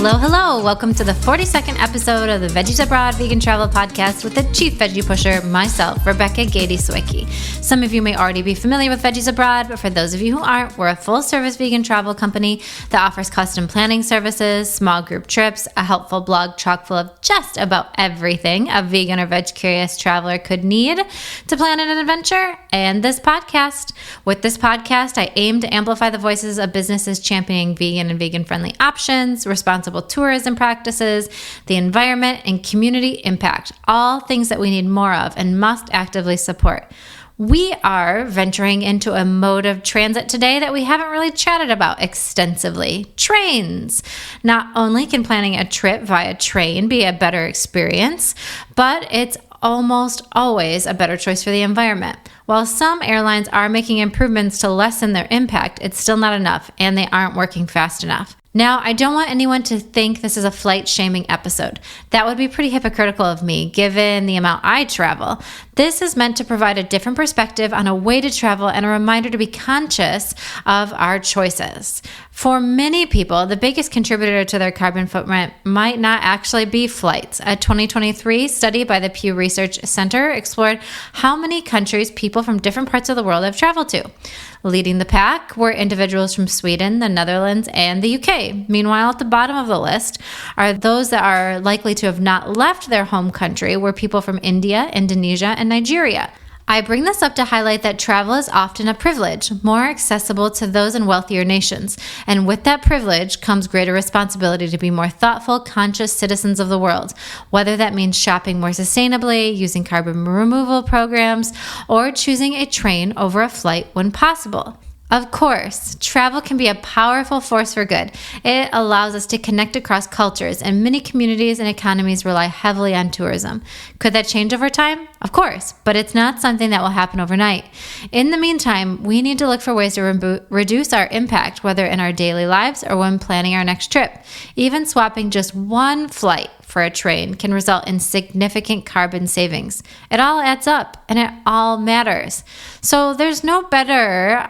Hello. Welcome to the 42nd episode of the Veggies Abroad Vegan Travel Podcast with the Chief Veggie Pusher, myself, Rebecca Gady-Swicky. Some of you may already be familiar with Veggies Abroad, but for those of you who aren't, we're a full-service vegan travel company that offers custom planning services, small group trips, a helpful blog chock full of just about everything a vegan or veg-curious traveler could need to plan an adventure, and this podcast. With this podcast, I aim to amplify the voices of businesses championing vegan and vegan-friendly options, responsible tourism practices, the environment, and community impact, all things that we need more of and must actively support. We are venturing into a mode of transit today that we haven't really chatted about extensively: trains. Not only can planning a trip via train be a better experience, but it's almost always a better choice for the environment. While some airlines are making improvements to lessen their impact, it's still not enough, and they aren't working fast enough. Now, I don't want anyone to think this is a flight shaming episode. That would be pretty hypocritical of me, given the amount I travel. This is meant to provide a different perspective on a way to travel and a reminder to be conscious of our choices. For many people, the biggest contributor to their carbon footprint might not actually be flights. A 2023 study by the Pew Research Center explored how many countries people from different parts of the world have traveled to. Leading the pack were individuals from Sweden, the Netherlands, and the UK. Meanwhile, at the bottom of the list are those that are likely to have not left their home country, were people from India, Indonesia, and Nigeria. I bring this up to highlight that travel is often a privilege, more accessible to those in wealthier nations. And with that privilege comes greater responsibility to be more thoughtful, conscious citizens of the world, whether that means shopping more sustainably, using carbon removal programs, or choosing a train over a flight when possible. Of course, travel can be a powerful force for good. It allows us to connect across cultures, and many communities and economies rely heavily on tourism. Could that change over time? Of course, but it's not something that will happen overnight. In the meantime, we need to look for ways to reduce our impact, whether in our daily lives or when planning our next trip. Even swapping just one flight for a train can result in significant carbon savings. It all adds up and it all matters. So there's no better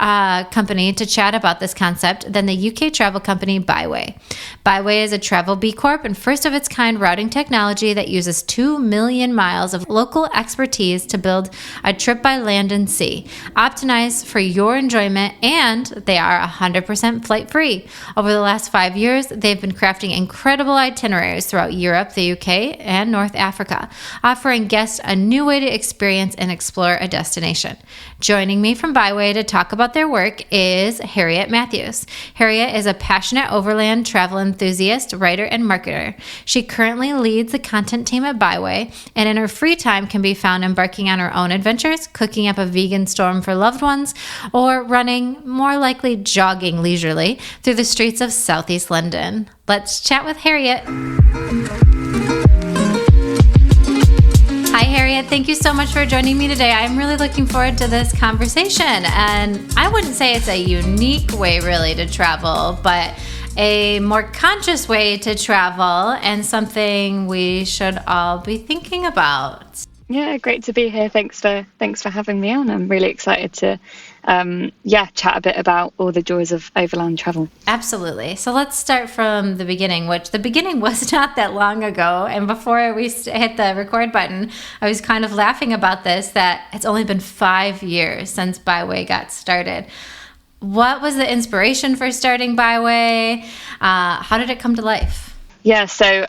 company to chat about this concept than the UK travel company Byway. Byway is a travel B Corp and first of its kind routing technology that uses 2 million miles of local expertise to build a trip by land and sea, optimized for your enjoyment, and they are 100% flight free. Over the last 5 years, they've been crafting incredible itineraries throughout Europe, the UK, and North Africa, offering guests a new way to experience and explore a destination. Joining me from Byway to talk about their work is Harriet Matthews. Harriet is a passionate overland travel enthusiast, writer, and marketer. She currently leads the content team at Byway, and in her free time can be found embarking on her own adventures, cooking up a vegan storm for loved ones, or running, more likely jogging leisurely, through the streets of Southeast London. Let's chat with Harriet. Hi, Harriet. Thank you so much for joining me today. I'm really looking forward to this conversation. And I wouldn't say it's a unique way, really, to travel, but a more conscious way to travel and something we should all be thinking about. Yeah, great to be here. Thanks for having me on. I'm really excited to chat a bit about all the joys of overland travel. Absolutely. So let's start from the beginning, which the beginning was not that long ago. And before we hit the record button, I was kind of laughing about this, that it's only been 5 years since Byway got started. What was the inspiration for starting Byway? How did it come to life? Yeah, so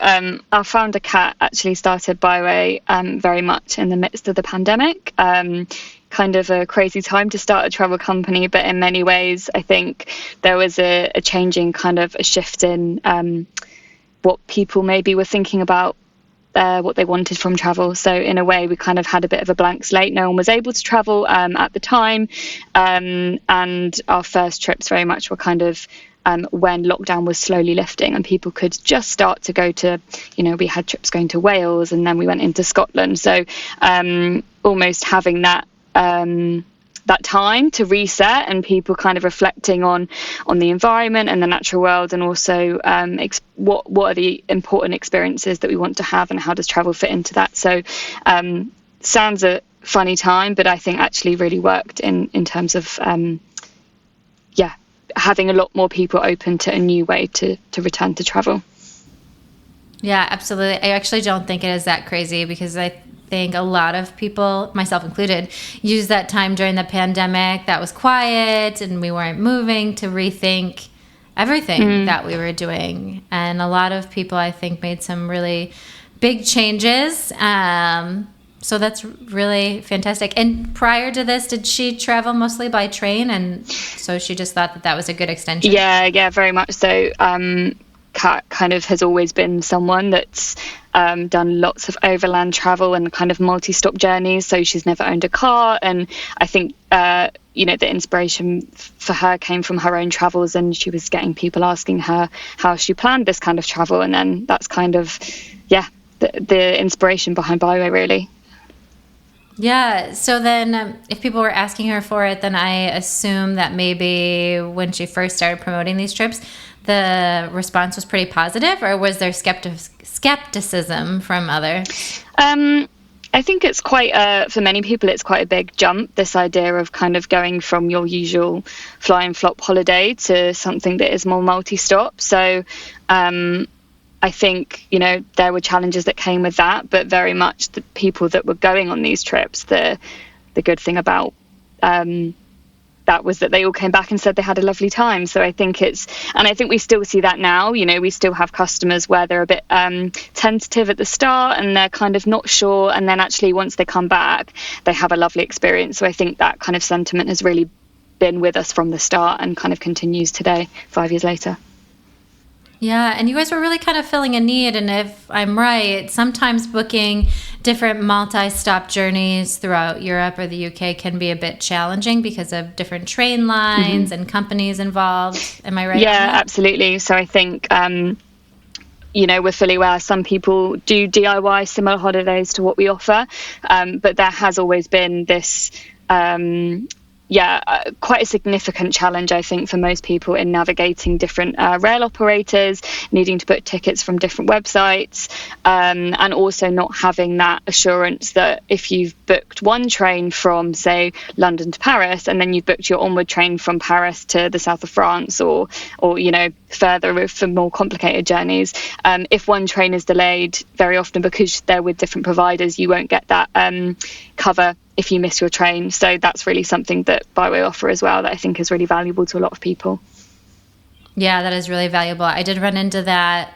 our founder, Kat, actually started Byway very much in the midst of the pandemic. Kind of a crazy time to start a travel company, but in many ways, I think there was a changing kind of a shift in what people maybe were thinking about what they wanted from travel. So in a way, we kind of had a bit of a blank slate. No one was able to travel at the time. And our first trips very much were kind of when lockdown was slowly lifting and people could just start to go to, we had trips going to Wales and then we went into Scotland. So almost having that time to reset and people kind of reflecting on the environment and the natural world, and also what are the important experiences that we want to have and how does travel fit into that. So sounds a funny time, but I think actually really worked in terms of having a lot more people open to a new way to return to travel. Yeah, absolutely. I actually don't think it is that crazy because I think a lot of people, myself included, used that time during the pandemic that was quiet and we weren't moving to rethink everything that we were doing. And a lot of people, I think, made some really big changes. So that's really fantastic. And prior to this, did she travel mostly by train? And so she just thought that that was a good extension? Yeah, very much so. Kat kind of has always been someone that's done lots of overland travel and kind of multi-stop journeys. So she's never owned a car. And I think, the inspiration for her came from her own travels, and she was getting people asking her how she planned this kind of travel. And then that's kind of, the inspiration behind Byway, really. Yeah. So then if people were asking her for it, then I assume that maybe when she first started promoting these trips, the response was pretty positive, or was there skepticism from others? I think it's quite, for many people, it's quite a big jump, this idea of kind of going from your usual fly and flop holiday to something that is more multi-stop. So I think, there were challenges that came with that, but very much the people that were going on these trips, the good thing about that was that they all came back and said they had a lovely time. So I think I think we still see that now. We still have customers where they're a bit tentative at the start and they're kind of not sure. And then actually once they come back, they have a lovely experience. So I think that kind of sentiment has really been with us from the start and kind of continues today, 5 years later. Yeah, and you guys were really kind of filling a need. And if I'm right, sometimes booking different multi-stop journeys throughout Europe or the UK can be a bit challenging because of different train lines and companies involved. Am I right? Yeah, absolutely. So I think, we're fully aware some people do DIY similar holidays to what we offer. But there has always been this quite a significant challenge, I think, for most people in navigating different rail operators, needing to book tickets from different websites, and also not having that assurance that if you've booked one train from, say, London to Paris, and then you've booked your onward train from Paris to the south of France or further for more complicated journeys, if one train is delayed, very often because they're with different providers, you won't get that cover if you miss your train. So that's really something that Byway offer as well that I think is really valuable to a lot of people. Yeah, that is really valuable. I did run into that,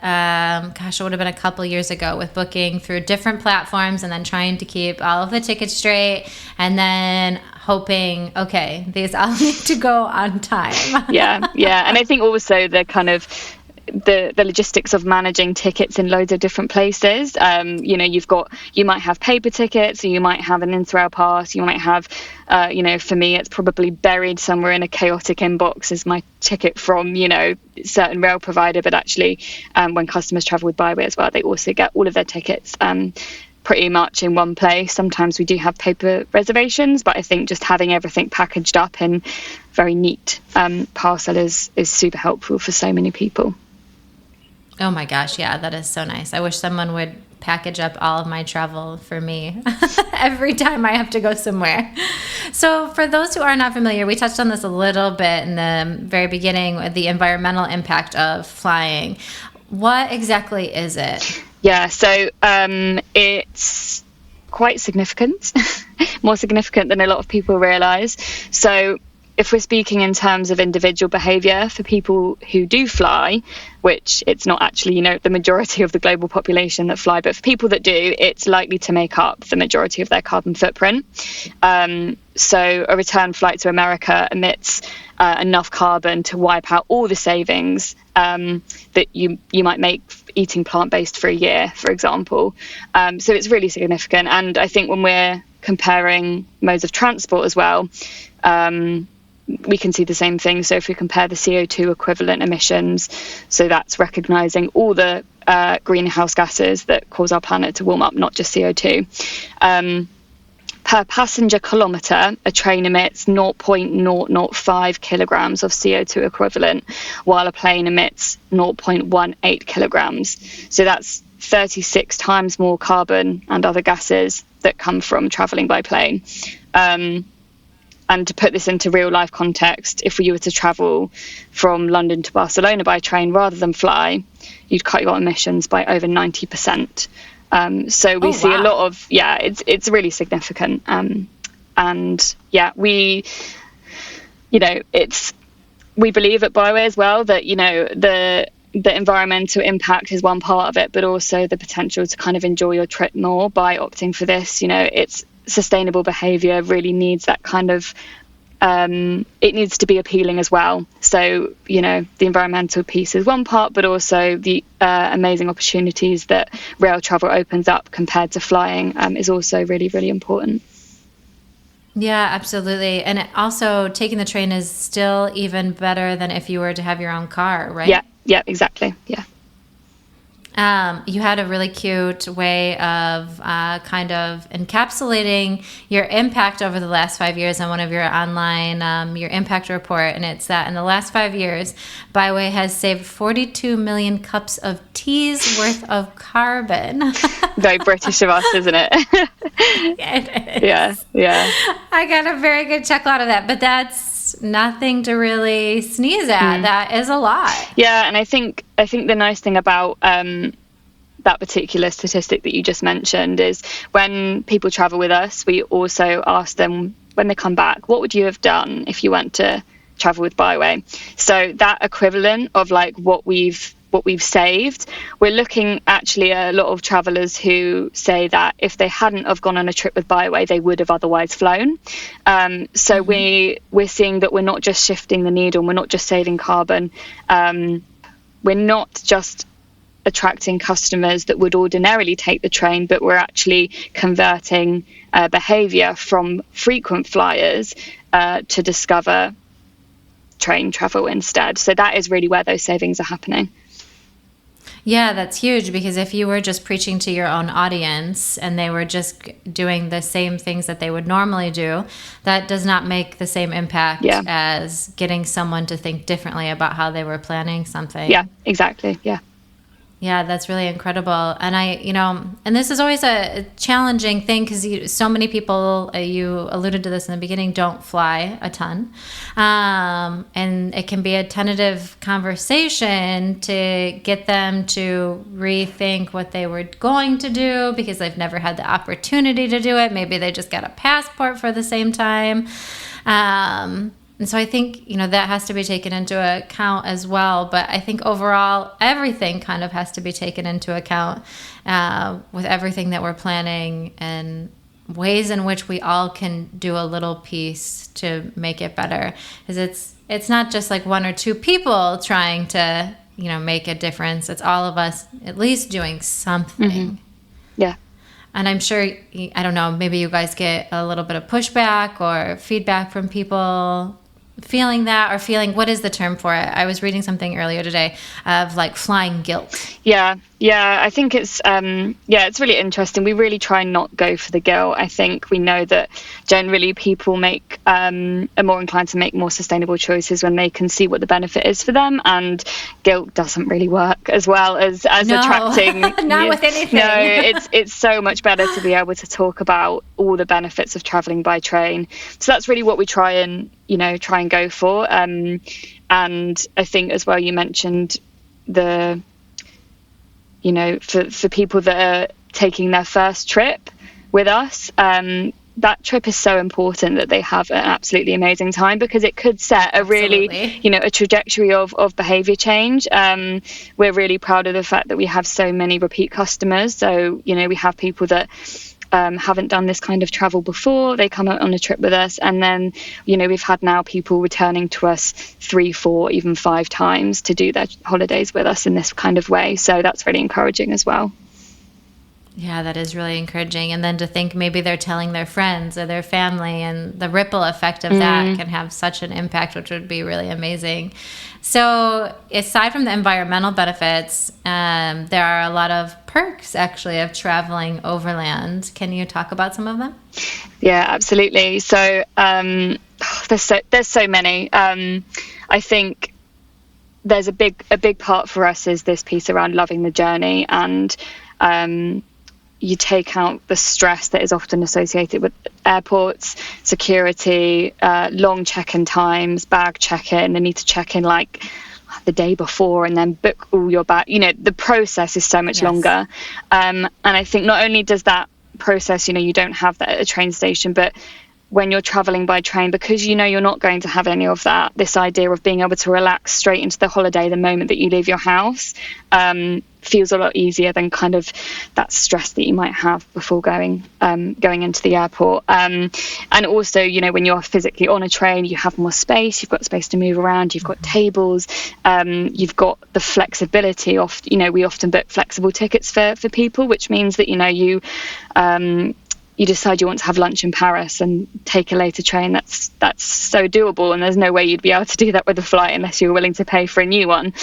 it would have been a couple years ago with booking through different platforms and then trying to keep all of the tickets straight and then hoping, okay, these all need to go on time. Yeah. And I think also the kind of the logistics of managing tickets in loads of different places. You might have paper tickets, or you might have an Interrail pass, you might have for me it's probably buried somewhere in a chaotic inbox as my ticket from certain rail provider, but actually when customers travel with Byway as well, they also get all of their tickets pretty much in one place. Sometimes we do have paper reservations, but I think just having everything packaged up in very neat parcel is super helpful for so many people. Oh my gosh, yeah, that is so nice. I wish someone would package up all of my travel for me every time I have to go somewhere. So for those who are not familiar, we touched on this a little bit in the very beginning with the environmental impact of flying. What exactly is it? Yeah, so it's quite significant, more significant than a lot of people realise. So if we're speaking in terms of individual behaviour for people who do fly, which it's not actually, the majority of the global population that fly, but for people that do, it's likely to make up the majority of their carbon footprint. So a return flight to America emits enough carbon to wipe out all the savings that you might make eating plant-based for a year, for example. So it's really significant. And I think when we're comparing modes of transport as well, we can see the same thing. So if we compare the CO2 equivalent emissions, so that's recognising all the greenhouse gases that cause our planet to warm up, not just CO2. Per passenger kilometre, a train emits 0.005 kilograms of CO2 equivalent, while a plane emits 0.18 kilograms. So that's 36 times more carbon and other gases that come from travelling by plane. And to put this into real life context, if you were to travel from London to Barcelona by train rather than fly, you'd cut your emissions by over 90%. So we see a lot of, it's really significant. And yeah, we believe at Byway as well that, the environmental impact is one part of it, but also the potential to kind of enjoy your trip more by opting for this. It's sustainable behavior really needs that kind of, it needs to be appealing as well. So, the environmental piece is one part, but also the amazing opportunities that rail travel opens up compared to flying is also really, really important. Yeah, absolutely. And also taking the train is still even better than if you were to have your own car, right? Yeah, exactly. Yeah. You had a really cute way of kind of encapsulating your impact over the last 5 years on one of your online, your impact report. And it's that in the last 5 years, Byway has saved 42 million cups of tea's worth of carbon. Very British of us, isn't it? It is. Yeah. I got a very good chuckle out of that, but that's nothing to really sneeze at. That is a lot. Yeah, and I think the nice thing about that particular statistic that you just mentioned is when people travel with us, we also ask them when they come back, what would you have done if you went to travel with Byway? So that equivalent of like what we've saved, we're looking actually at a lot of travelers who say that if they hadn't have gone on a trip with Byway, they would have otherwise flown. So we're seeing that we're not just shifting the needle, we're not just saving carbon, we're not just attracting customers that would ordinarily take the train, but we're actually converting behavior from frequent flyers to discover train travel instead. So that is really where those savings are happening. Yeah, that's huge, because if you were just preaching to your own audience and they were just doing the same things that they would normally do, that does not make the same impact as getting someone to think differently about how they were planning something. Yeah, exactly. Yeah. Yeah, that's really incredible. And and this is always a challenging thing because so many people, you alluded to this in the beginning, don't fly a ton. And it can be a tentative conversation to get them to rethink what they were going to do because they've never had the opportunity to do it. Maybe they just got a passport for the same time. And so I think, that has to be taken into account as well. But I think overall, everything kind of has to be taken into account with everything that we're planning and ways in which we all can do a little piece to make it better. Because it's not just like one or two people trying to, make a difference. It's all of us at least doing something. Mm-hmm. Yeah. And I'm sure, I don't know, maybe you guys get a little bit of pushback or feedback from people feeling that, or feeling, what is the term for it? I was reading something earlier today of like flying guilt. Yeah, I think it's it's really interesting. We really try and not go for the guilt. I think we know that generally people are more inclined to make more sustainable choices when they can see what the benefit is for them, and guilt doesn't really work as well as attracting. Not with anything. No, it's so much better to be able to talk about all the benefits of traveling by train. So that's really what we try and go for. And I think as well, you mentioned for people that are taking their first trip with us, that trip is so important that they have an absolutely amazing time, because it could set a really, a trajectory of behavior change. We're really proud of the fact that we have so many repeat customers. So, we have people that haven't done this kind of travel before. They come out on a trip with us, and then we've had now people returning to us 3, 4, even 5 times to do their holidays with us in this kind of way. So that's really encouraging as well. Yeah, that is really encouraging. And then to think maybe they're telling their friends or their family, and the ripple effect of that can have such an impact, which would be really amazing. So aside from the environmental benefits, there are a lot of perks actually of traveling overland. Can you talk about some of them? Yeah, absolutely. So there's so many. I think there's a big part for us is this piece around loving the journey, and you take out the stress that is often associated with airports, security, long check-in times, bag check-in. They need to check in like the day before and then book all your bag. The process is so much longer. And I think not only does that process, you don't have that at a train station, but when you're traveling by train, because you're not going to have any of that, this idea of being able to relax straight into the holiday the moment that you leave your house feels a lot easier than kind of that stress that you might have before going into the airport. And also, when you're physically on a train, you have more space, you've got space to move around, you've got tables, you've got the flexibility of, we often book flexible tickets for people, which means that, you decide you want to have lunch in Paris and take a later train. That's so doable, and there's no way you'd be able to do that with a flight unless you were willing to pay for a new one.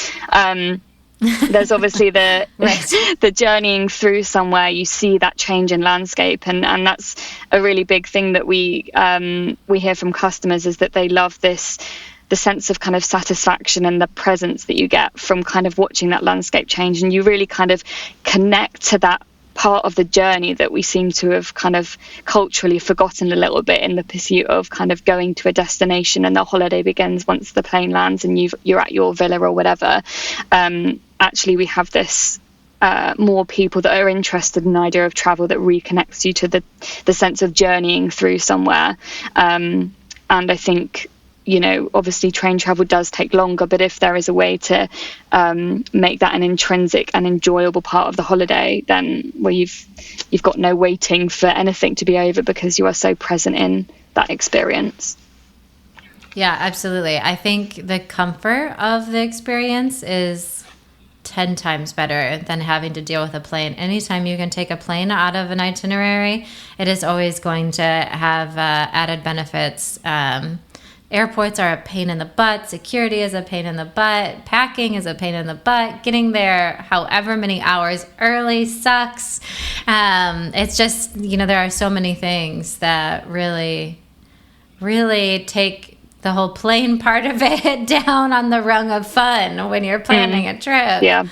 There's obviously the journeying through somewhere, you see that change in landscape, and that's a really big thing that we hear from customers, is that they love the sense of kind of satisfaction and the presence that you get from kind of watching that landscape change, and you really kind of connect to that part of the journey that we seem to have kind of culturally forgotten a little bit in the pursuit of kind of going to a destination, and the holiday begins once the plane lands and you're at your villa or whatever. Actually, we have this more people that are interested in the idea of travel that reconnects you to the sense of journeying through somewhere. And I think, obviously train travel does take longer, but if there is a way to make that an intrinsic and enjoyable part of the holiday, then you've got no waiting for anything to be over, because you are so present in that experience. Yeah, absolutely. I think the comfort of the experience is 10 times better than having to deal with a plane. Anytime you can take a plane out of an itinerary, it is always going to have added benefits. Airports are a pain in the butt. Security is a pain in the butt. Packing is a pain in the butt. Getting there however many hours early sucks. It's just, there are so many things that really, really take the whole plane part of it down on the rung of fun when you're planning a trip. Yeah.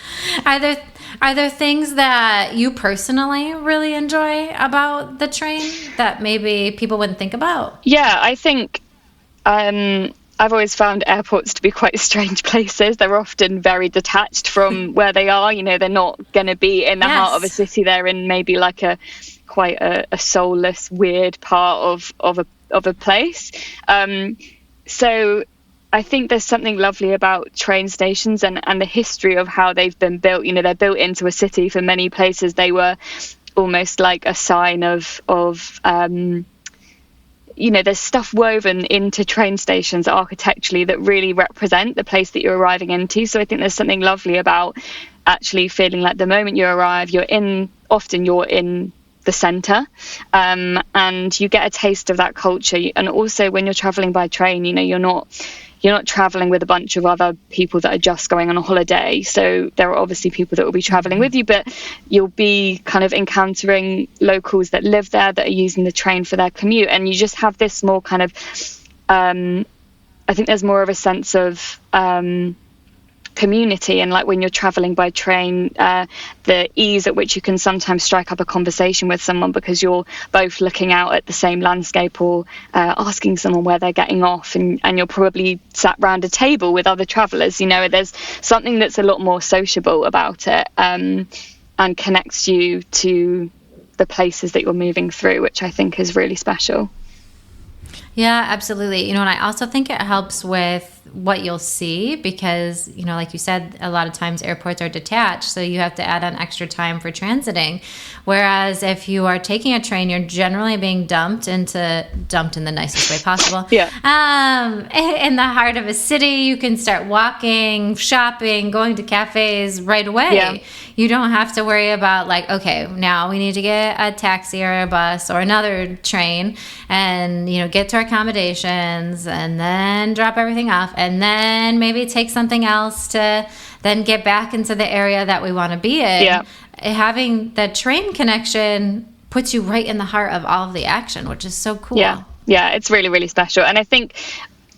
Are there things that you personally really enjoy about the train that maybe people wouldn't think about? Yeah, I think I've always found airports to be quite strange places. They're often very detached from where they are. They're not going to be in the heart of a city. They're in maybe like quite a soulless, weird part of a place. So I think there's something lovely about train stations and the history of how they've been built. They're built into a city. For many places, they were almost like a sign of there's stuff woven into train stations architecturally that really represent the place that you're arriving into. So I think there's something lovely about actually feeling like the moment you arrive, you're in the center, and you get a taste of that culture. And also when you're traveling by train, you're not traveling with a bunch of other people that are just going on a holiday. So there are obviously people that will be traveling with you, but you'll be kind of encountering locals that live there, that are using the train for their commute. And you just have this more kind of, I think there's more of a sense of community. And like when you're traveling by train, the ease at which you can sometimes strike up a conversation with someone because you're both looking out at the same landscape, or asking someone where they're getting off, and you're probably sat round a table with other travelers. There's something that's a lot more sociable about it, and connects you to the places that you're moving through, which I think is really special. Yeah, absolutely. And I also think it helps with what you'll see, because, like you said, a lot of times airports are detached, so you have to add on extra time for transiting. Whereas if you are taking a train, you're generally being dumped in the nicest way possible. Yeah. In the heart of a city, you can start walking, shopping, going to cafes right away. Yeah. You don't have to worry about like, okay, now we need to get a taxi or a bus or another train and, get to our accommodations and then drop everything off and then maybe take something else to then get back into the area that we want to be in. Yeah. Having the train connection puts you right in the heart of all of the action, which is so cool. Yeah, it's really, really special. And I think,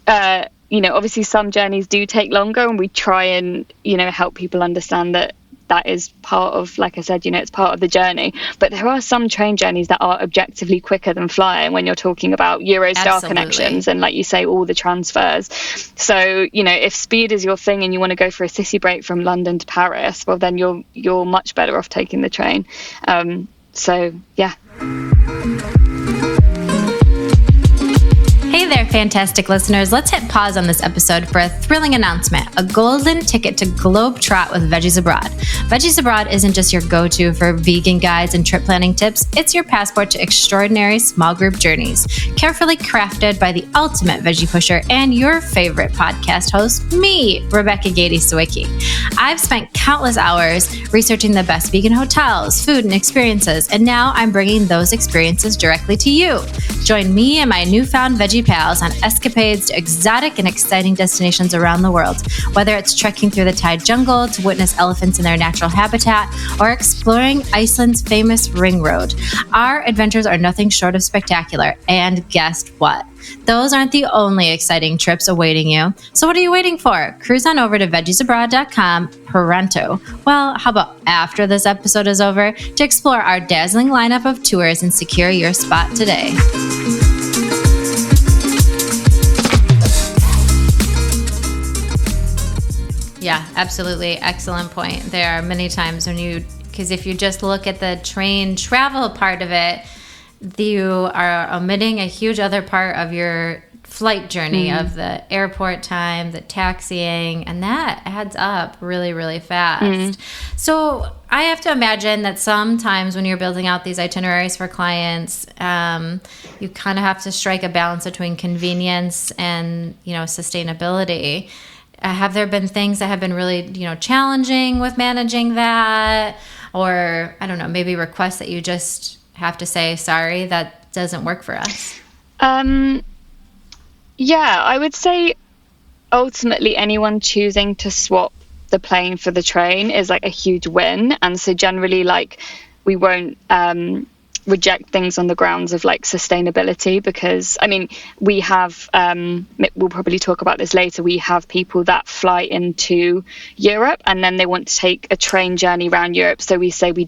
obviously some journeys do take longer, and we try and, help people understand that that is part of, like I said, it's part of the journey. But there are some train journeys that are objectively quicker than flying when you're talking about Eurostar connections and, like you say, all the transfers. So, if speed is your thing and you want to go for a city break from London to Paris, well, then you're much better off taking the train. So, yeah. Hey there, fantastic listeners. Let's hit pause on this episode for a thrilling announcement, a golden ticket to Globetrot with Veggies Abroad. Veggies Abroad isn't just your go-to for vegan guides and trip planning tips. It's your passport to extraordinary small group journeys, carefully crafted by the ultimate veggie pusher and your favorite podcast host, me, Rebecca Gady-Sawicki. I've spent countless hours researching the best vegan hotels, food, and experiences, and now I'm bringing those experiences directly to you. Join me and my newfound veggie pals on escapades to exotic and exciting destinations around the world, whether it's trekking through the Thai jungle to witness elephants in their natural habitat or exploring Iceland's famous ring road. Our adventures are nothing short of spectacular, and guess what? Those aren't the only exciting trips awaiting you. So what are you waiting for? Cruise on over to veggiesabroad.com pronto. Well, how about after this episode is over to explore our dazzling lineup of tours and secure your spot today. Yeah, absolutely. Excellent point. There are many times because if you just look at the train travel part of it, you are omitting a huge other part of your flight journey of the airport time, the taxiing, and that adds up really, really fast. So I have to imagine that sometimes when you're building out these itineraries for clients, you kind of have to strike a balance between convenience and, sustainability. Have there been things that have been really, challenging with managing that? Or, I don't know, maybe requests that you just have to say, sorry, that doesn't work for us? Yeah, I would say ultimately anyone choosing to swap the plane for the train is like a huge win. And so generally, like, we won't reject things on the grounds of like sustainability, because we have we'll probably talk about this later, we have people that fly into Europe and then they want to take a train journey around Europe. So we say we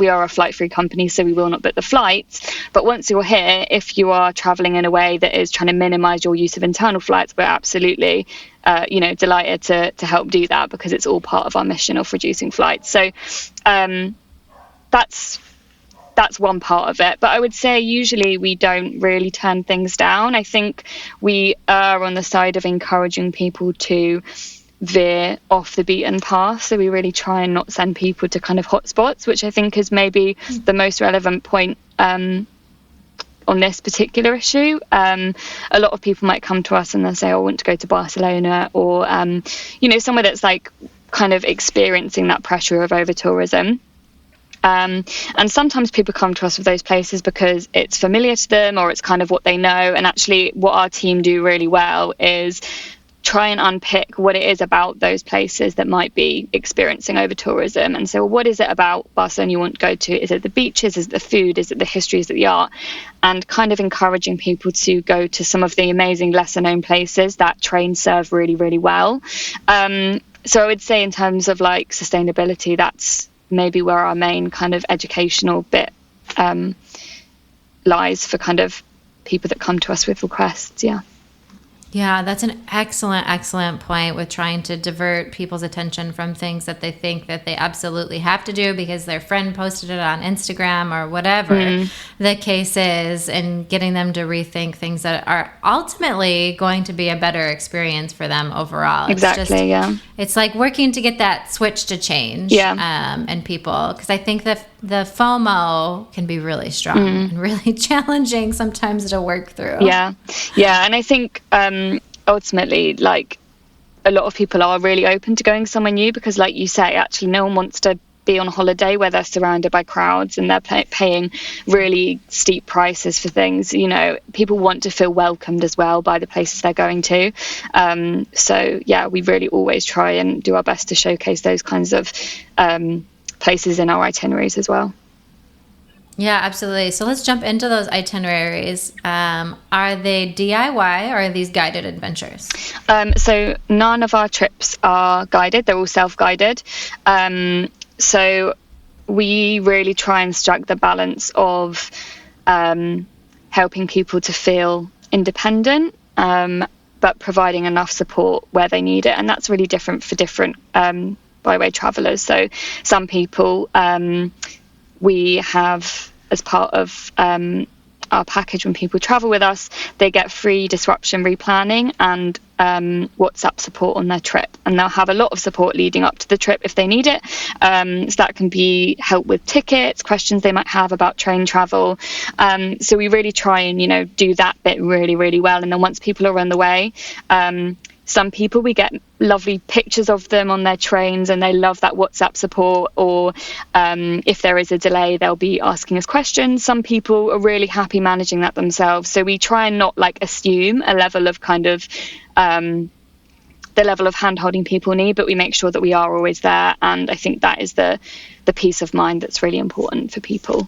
are a flight free company, so we will not book the flights. But once you're here, if you are traveling in a way that is trying to minimize your use of internal flights, we're absolutely delighted to help do that, because it's all part of our mission of reducing flights. So that's one part of it. But I would say usually we don't really turn things down. I think we are on the side of encouraging people to veer off the beaten path. So we really try and not send people to kind of hotspots, which I think is maybe the most relevant point on this particular issue. A lot of people might come to us and they'll say, I want to go to Barcelona, or, somewhere that's like kind of experiencing that pressure of over tourism. And sometimes people come to us with those places because it's familiar to them, or it's kind of what they know. And actually what our team do really well is try and unpick what it is about those places that might be experiencing over tourism, and say, well, what is it about Barcelona you want to go to? Is it the beaches? Is it the food? Is it the history? Is it the art? And kind of encouraging people to go to some of the amazing lesser known places that trains serve really, really well. So I would say in terms of like sustainability, that's maybe where our main kind of educational bit lies for kind of people that come to us with requests. Yeah, that's an excellent point with trying to divert people's attention from things that they think that they absolutely have to do because their friend posted it on Instagram or whatever the case is, and getting them to rethink things that are ultimately going to be a better experience for them overall. Exactly, It's like working to get that switch to change and people, because I think that the FOMO can be really strong and really challenging sometimes to work through. Yeah, and I think ultimately, like, a lot of people are really open to going somewhere new because, like you say, actually no one wants to be on holiday where they're surrounded by crowds and they're paying really steep prices for things. People want to feel welcomed as well by the places they're going to. So we really always try and do our best to showcase those kinds of places in our itineraries as well. Yeah, absolutely. So let's jump into those itineraries. Are they DIY or are these guided adventures? So none of our trips are guided. They're all self-guided. So we really try and strike the balance of helping people to feel independent, but providing enough support where they need it. And that's really different for different byway travellers. So some people we have, as part of our package, when people travel with us, they get free disruption replanning and WhatsApp support on their trip, and they'll have a lot of support leading up to the trip if they need it. So that can be help with tickets, questions they might have about train travel. So we really try and do that bit really, really well. And then once people are on the way, some people, we get lovely pictures of them on their trains and they love that WhatsApp support, or if there is a delay, they'll be asking us questions. Some people are really happy managing that themselves. So we try and not assume a level of the level of hand-holding people need, but we make sure that we are always there. And I think that is the peace of mind that's really important for people.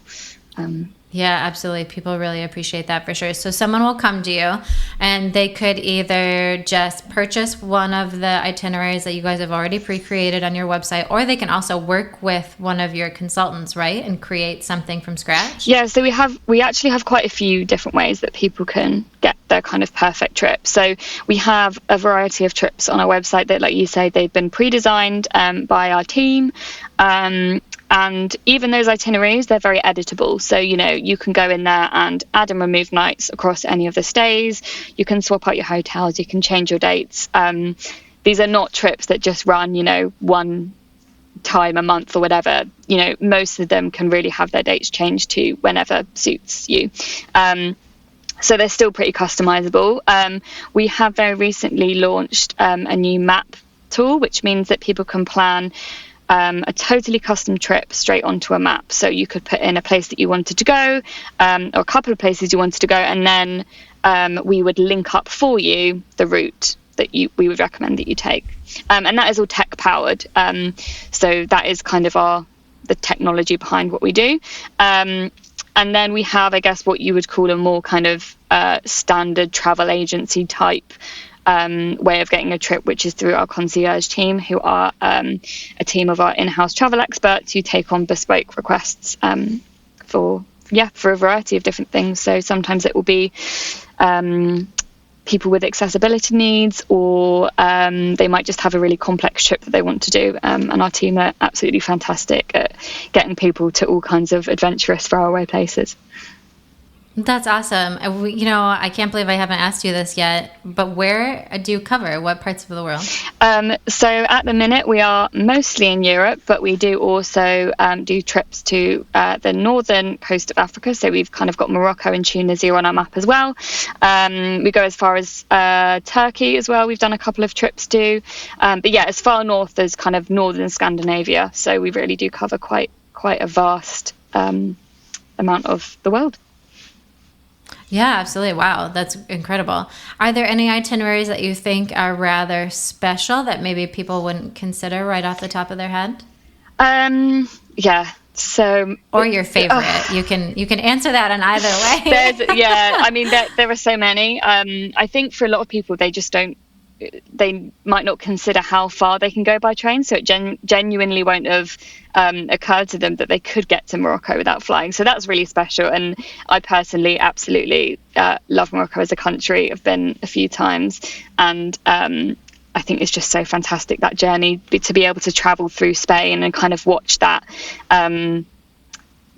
Yeah, absolutely. People really appreciate that for sure. So someone will come to you and they could either just purchase one of the itineraries that you guys have already pre-created on your website, or they can also work with one of your consultants, right? And create something from scratch. Yeah, so we actually have quite a few different ways that people can get their kind of perfect trip. So we have a variety of trips on our website that, like you say, they've been pre-designed by our team. And even those itineraries, they're very editable. So, you can go in there and add and remove nights across any of the stays. You can swap out your hotels. You can change your dates. These are not trips that just run, one time a month or whatever. Most of them can really have their dates changed to whenever suits you. So they're still pretty customizable. We have very recently launched a new map tool, which means that people can plan a totally custom trip straight onto a map. So you could put in a place that you wanted to go, or a couple of places you wanted to go, and then we would link up for you the route that we would recommend that you take. And that is all tech powered. So that is kind of the technology behind what we do. And then we have, I guess, what you would call a more kind of standard travel agency type way of getting a trip, which is through our concierge team, who are a team of our in-house travel experts who take on bespoke requests for a variety of different things. So sometimes it will be people with accessibility needs, or they might just have a really complex trip that they want to do, and our team are absolutely fantastic at getting people to all kinds of adventurous faraway places. That's awesome. I can't believe I haven't asked you this yet, but where do you cover? What parts of the world? So at the minute, we are mostly in Europe, but we do also do trips to the northern coast of Africa. So we've kind of got Morocco and Tunisia on our map as well. We go as far as Turkey as well. We've done a couple of trips to. But yeah, as far north as kind of northern Scandinavia. So we really do cover quite a vast amount of the world. Yeah, absolutely. Wow, that's incredible. Are there any itineraries that you think are rather special that maybe people wouldn't consider right off the top of their head? Yeah. So, or your favorite? You can answer that in either way. I mean, there are so many. I think for a lot of people, they might not consider how far they can go by train, so it genuinely won't have occurred to them that they could get to Morocco without flying. So that's really special, and I personally absolutely love Morocco as a country. I've been a few times, and I think it's just so fantastic, that journey, to be able to travel through Spain and kind of watch that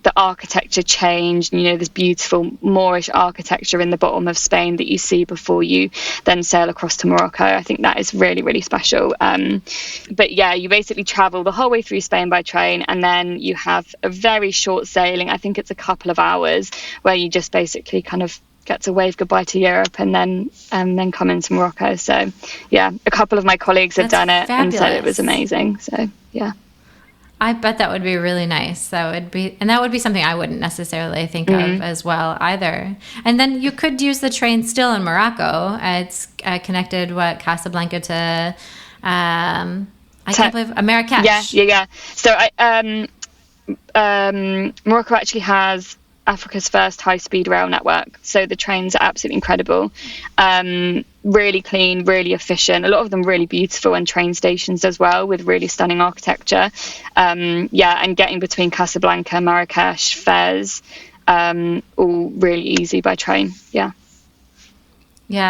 the architecture change, this beautiful Moorish architecture in the bottom of Spain that you see before you then sail across to Morocco. I think that is really, really special. But yeah, you basically travel the whole way through Spain by train, and then you have a very short sailing. I think it's a couple of hours where you just basically kind of get to wave goodbye to Europe and then come into Morocco. So yeah, a couple of my colleagues have done it and said it was amazing. So yeah. I bet that would be really nice. That would be something I wouldn't necessarily think of as well either. And then you could use the train still in Morocco. It's connected Casablanca to I can't believe Marrakesh. Yeah. So Morocco actually has Africa's first high-speed rail network. So the trains are absolutely incredible, really clean, really efficient. A lot of them really beautiful, and train stations as well with really stunning architecture. And getting between Casablanca, Marrakesh, Fez, all really easy by train. Yeah,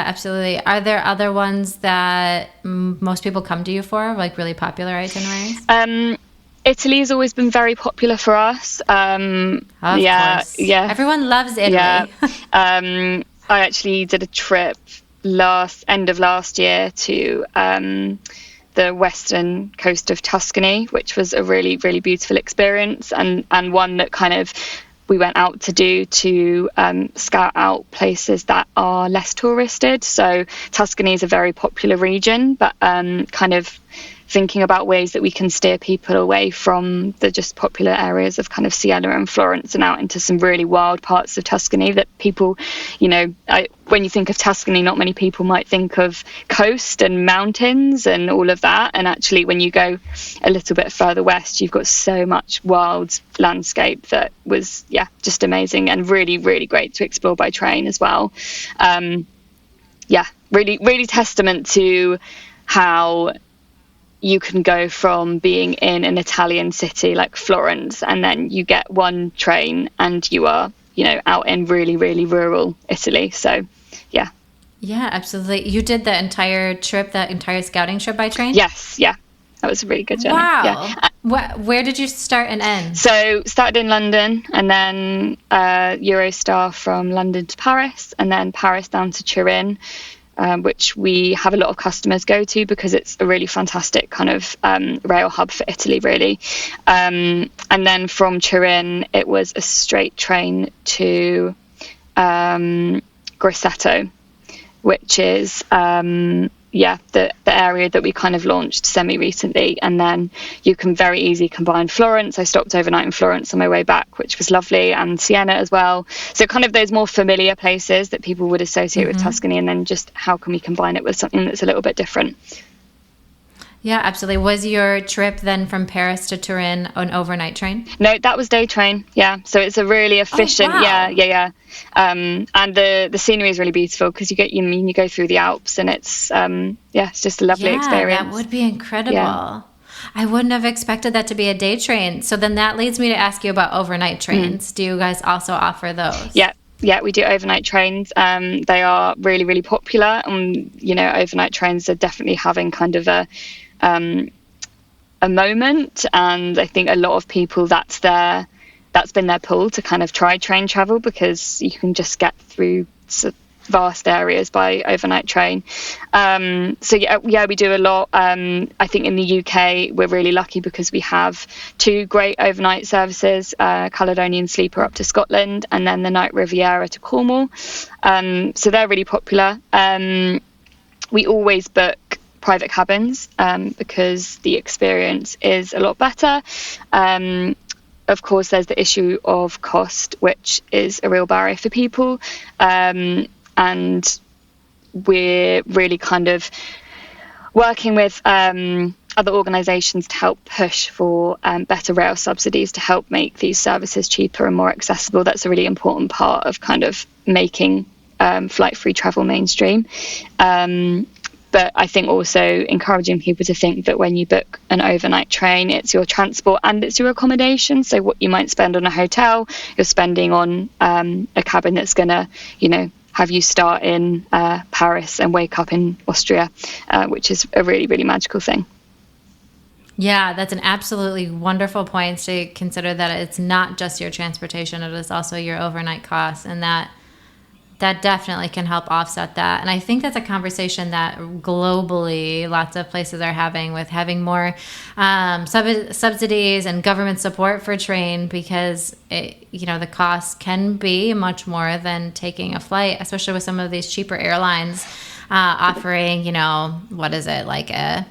absolutely. Are there other ones that most people come to you for, like really popular itineraries? Italy's always been very popular for us. Of course. Yeah. Everyone loves Italy. Yeah. I actually did a trip end of last year to the western coast of Tuscany, which was a really, really beautiful experience, and one that kind of we went out to do to scout out places that are less touristed. So Tuscany is a very popular region, but kind of thinking about ways that we can steer people away from the just popular areas of kind of Siena and Florence and out into some really wild parts of Tuscany that people, when you think of Tuscany, not many people might think of coast and mountains and all of that. And actually, when you go a little bit further west, you've got so much wild landscape that was, just amazing and really, really great to explore by train as well. Really, really testament to how you can go from being in an Italian city like Florence, and then you get one train and you are, out in really, really rural Italy. So, yeah. Yeah, absolutely. You did the entire trip, that entire scouting trip by train? Yes, yeah. That was a really good journey. Wow. Yeah. Where did you start and end? So, started in London, and then Eurostar from London to Paris, and then Paris down to Turin, which we have a lot of customers go to because it's a really fantastic kind of rail hub for Italy, really. And then from Turin, it was a straight train to Grosseto, which is the area that we kind of launched semi-recently. And then you can very easily combine Florence. I stopped overnight in Florence on my way back, which was lovely, and Siena as well. So kind of those more familiar places that people would associate with Tuscany, and then just how can we combine it with something that's a little bit different. Yeah, absolutely. Was your trip then from Paris to Turin an overnight train? No, that was day train. Yeah, so it's a really efficient. Oh, wow. Yeah. And the scenery is really beautiful because you go through the Alps, and it's it's just a lovely experience. That would be incredible. Yeah. I wouldn't have expected that to be a day train. So then that leads me to ask you about overnight trains. Do you guys also offer those? Yeah, we do overnight trains. They are really, really popular, and overnight trains are definitely having kind of a moment, and I think a lot of people that's been their pull to kind of try train travel, because you can just get through vast areas by overnight train. We do a lot. I think in the UK we're really lucky because we have two great overnight services, Caledonian Sleeper up to Scotland, and then the Night Riviera to Cornwall. So they're really popular. We always book private cabins because the experience is a lot better. Of course, there's the issue of cost, which is a real barrier for people, and we're really kind of working with other organisations to help push for better rail subsidies to help make these services cheaper and more accessible. That's a really important part of kind of making flight-free travel mainstream. But I think also encouraging people to think that when you book an overnight train, it's your transport and it's your accommodation. So what you might spend on a hotel, you're spending on a cabin that's going to, have you start in Paris and wake up in Austria, which is a really, really magical thing. Yeah, that's an absolutely wonderful point to consider, that it's not just your transportation, it is also your overnight costs, and that definitely can help offset that. And I think that's a conversation that globally lots of places are having, with having more subsidies and government support for train, because the cost can be much more than taking a flight, especially with some of these cheaper airlines offering, what is it, like a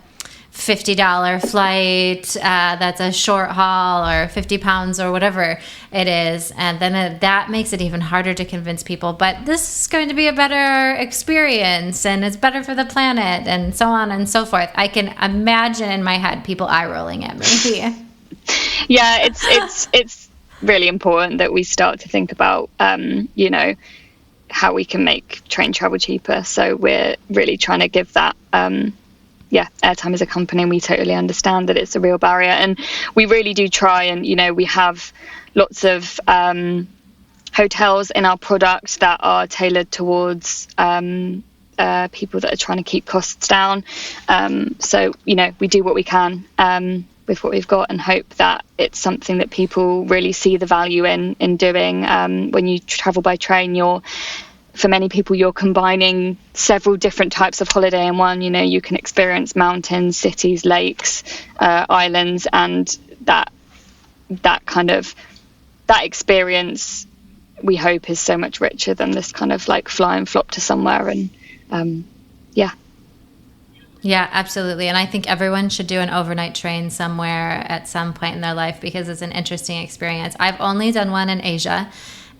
$50 flight that's a short haul, or 50 pounds or whatever it is, and then that makes it even harder to convince people, but this is going to be a better experience and it's better for the planet, and so on and so forth. I can imagine in my head people eye rolling at me. Yeah, it's really important that we start to think about, you know, how we can make train travel cheaper. So we're really trying to give that airtime as a company, and we totally understand that it's a real barrier, and we really do try. And you know, we have lots of hotels in our product that are tailored towards people that are trying to keep costs down. So you know, we do what we can with what we've got, and hope that it's something that people really see the value in doing. When you travel by train, for many people, you're combining several different types of holiday in one. You know, you can experience mountains, cities, lakes, islands, and that experience, we hope, is so much richer than this kind of like fly and flop to somewhere. And Yeah, absolutely. And I think everyone should do an overnight train somewhere at some point in their life, because it's an interesting experience. I've only done one in Asia,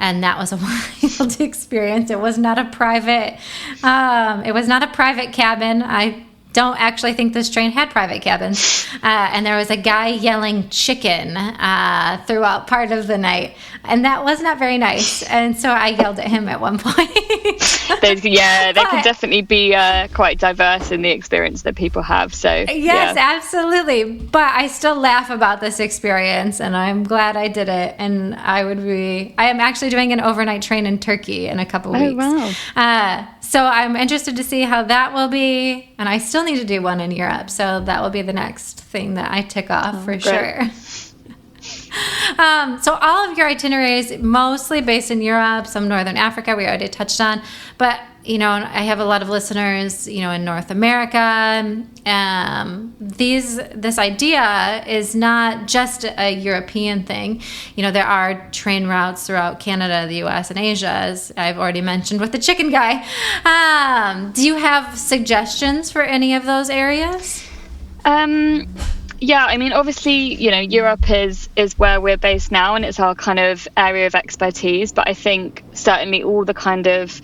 and that was a wild experience. It was not a private cabin. I don't actually think this train had private cabins. And there was a guy yelling chicken throughout part of the night. And that was not very nice. And so I yelled at him at one point. They can definitely be quite diverse in the experience that people have. So yes, absolutely. But I still laugh about this experience, and I'm glad I did it. And I am actually doing an overnight train in Turkey in a couple weeks. Oh, wow. So I'm interested to see how that will be. And I still need to do one in Europe. So that will be the next thing that I tick off for sure. So all of your itineraries, mostly based in Europe, some Northern Africa, we already touched on. But, you know, I have a lot of listeners, you know, in North America. This idea is not just a European thing. You know, there are train routes throughout Canada, the U.S., and Asia, as I've already mentioned with the chicken guy. Do you have suggestions for any of those areas? Yeah, I mean, obviously, you know, Europe is where we're based now, and it's our kind of area of expertise. But I think certainly all the kind of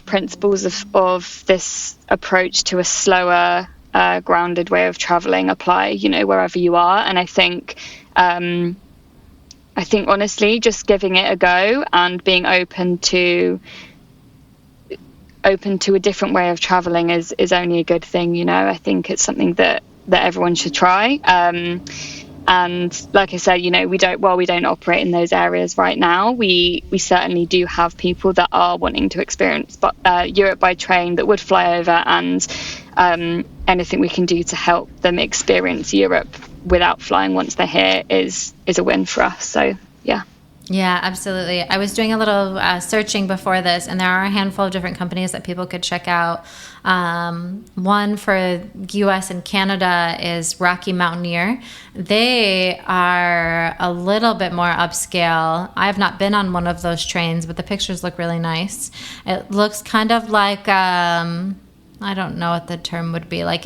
principles of this approach to a slower, grounded way of traveling apply, you know, wherever you are. And I think honestly, just giving it a go and being open to a different way of traveling is only a good thing. You know, I think it's something that everyone should try. And like I said, you know, we don't operate in those areas right now. We certainly do have people that are wanting to experience Europe by train that would fly over, and anything we can do to help them experience Europe without flying once they're here is a win for us. So yeah. Yeah, absolutely. I was doing a little searching before this, and there are a handful of different companies that people could check out. One for U.S. and Canada is Rocky Mountaineer. They are a little bit more upscale. I have not been on one of those trains, but the pictures look really nice. It looks kind of like, I don't know what the term would be, like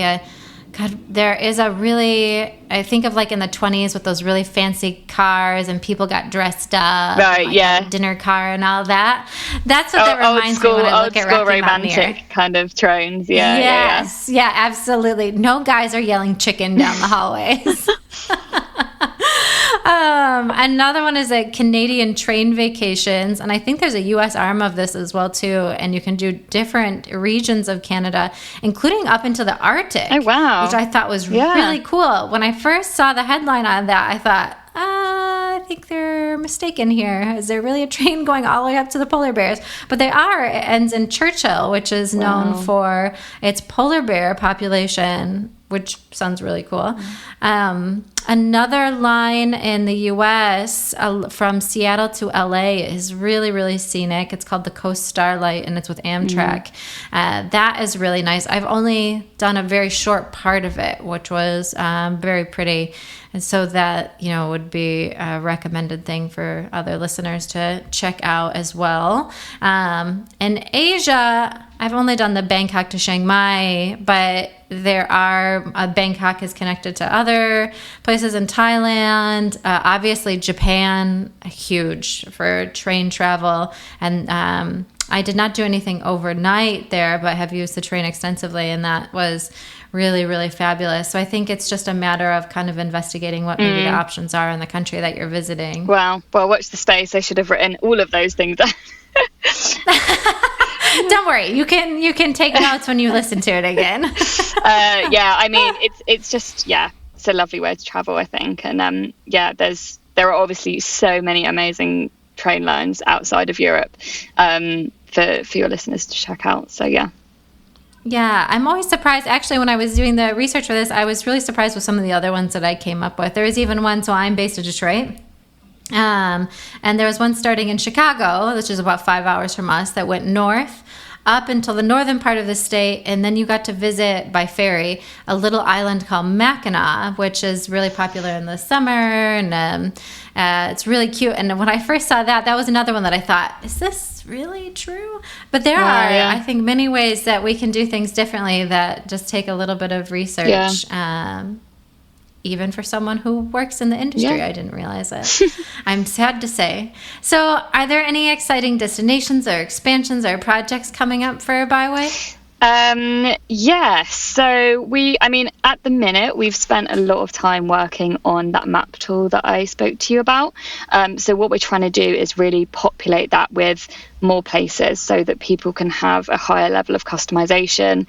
there is I think of like in the 20s with those really fancy cars and people got dressed up. Right, like yeah. A dinner car and all that. That's what that reminds me when I look at Rocky romantic Mountaineer. Kind of trains, yeah. Yes, yeah, absolutely. No guys are yelling chicken down the hallways. Another one is a Canadian train vacations, and I think there's a U.S. arm of this as well too. And you can do different regions of Canada, including up into the Arctic. Oh wow! Which I thought was really cool. When I first saw the headline on that, I thought, I think they're mistaken here. Is there really a train going all the way up to the polar bears? But they are. It ends in Churchill, which is known for its polar bear population, which sounds really cool. Another line in the U.S. From Seattle to L.A. is really, really scenic. It's called the Coast Starlight, and it's with Amtrak. That is really nice. I've only done a very short part of it, which was very pretty. And so that, you know, would be a recommended thing for other listeners to check out as well. In Asia, I've only done the Bangkok to Chiang Mai, but Bangkok is connected to other places in Thailand. Obviously, Japan, huge for train travel. And I did not do anything overnight there, but have used the train extensively, and that was really, really fabulous. So I think it's just a matter of kind of investigating what maybe the options are in the country that you're visiting. Well, watch the space. I should have written all of those things down. Don't worry, you can take notes when you listen to it again. I mean, it's just it's a lovely way to travel, I think, and there are obviously so many amazing train lines outside of Europe for your listeners to check out. So yeah. Yeah, I'm always surprised. Actually, when I was doing the research for this, I was really surprised with some of the other ones that I came up with. There was even one, so I'm based in Detroit. And there was one starting in Chicago, which is about 5 hours from us, that went north up until the northern part of the state, and then you got to visit by ferry a little island called Mackinac, which is really popular in the summer, and it's really cute. And when I first saw that was another one that I thought, is this really true? But there are, I think, many ways that we can do things differently that just take a little bit of research. Even for someone who works in the industry, I didn't realize it. I'm sad to say. So are there any exciting destinations or expansions or projects coming up for Byway? So at the minute, we've spent a lot of time working on that map tool that I spoke to you about. So what we're trying to do is really populate that with more places so that people can have a higher level of customization.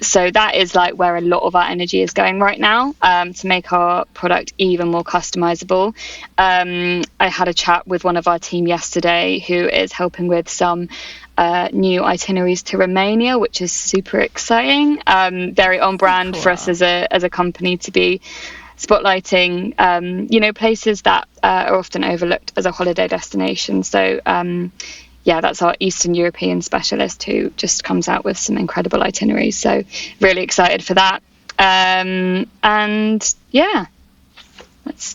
So that is like where a lot of our energy is going right now, to make our product even more customizable. I had a chat with one of our team yesterday who is helping with some new itineraries to Romania, which is super exciting. Very on brand for us as a company to be spotlighting, places that are often overlooked as a holiday destination. So, that's our Eastern European specialist who just comes out with some incredible itineraries. So really excited for that.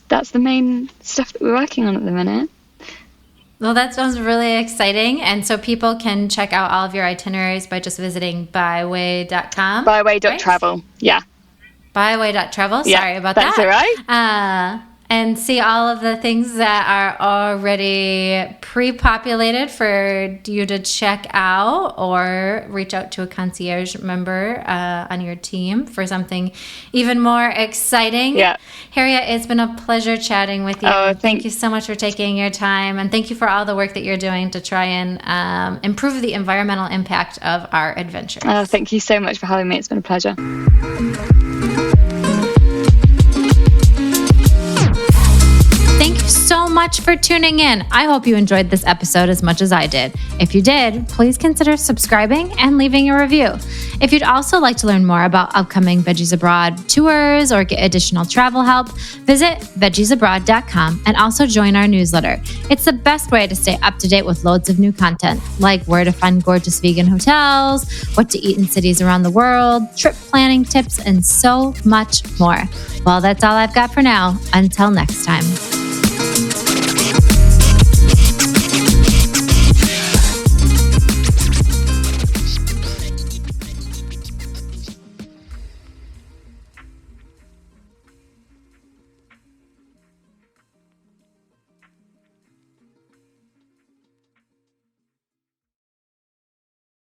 That's the main stuff that we're working on at the minute. Well, that sounds really exciting. And so people can check out all of your itineraries by just visiting byway.com. Byway.travel, right? Yeah. Byway.travel. Sorry about that. That's all right. And see all of the things that are already pre-populated for you to check out, or reach out to a concierge member on your team for something even more exciting. Yeah. Harriet, it's been a pleasure chatting with you. Oh, thank you so much for taking your time, and thank you for all the work that you're doing to try and improve the environmental impact of our adventures. Oh, thank you so much for having me. It's been a pleasure. Thank you so much for tuning in. I hope you enjoyed this episode as much as I did. If you did, please consider subscribing and leaving a review. If you'd also like to learn more about upcoming Veggies Abroad tours or get additional travel help, visit veggiesabroad.com and also join our newsletter. It's the best way to stay up to date with loads of new content, like where to find gorgeous vegan hotels, what to eat in cities around the world, trip planning tips, and so much more. Well, that's all I've got for now. Until next time.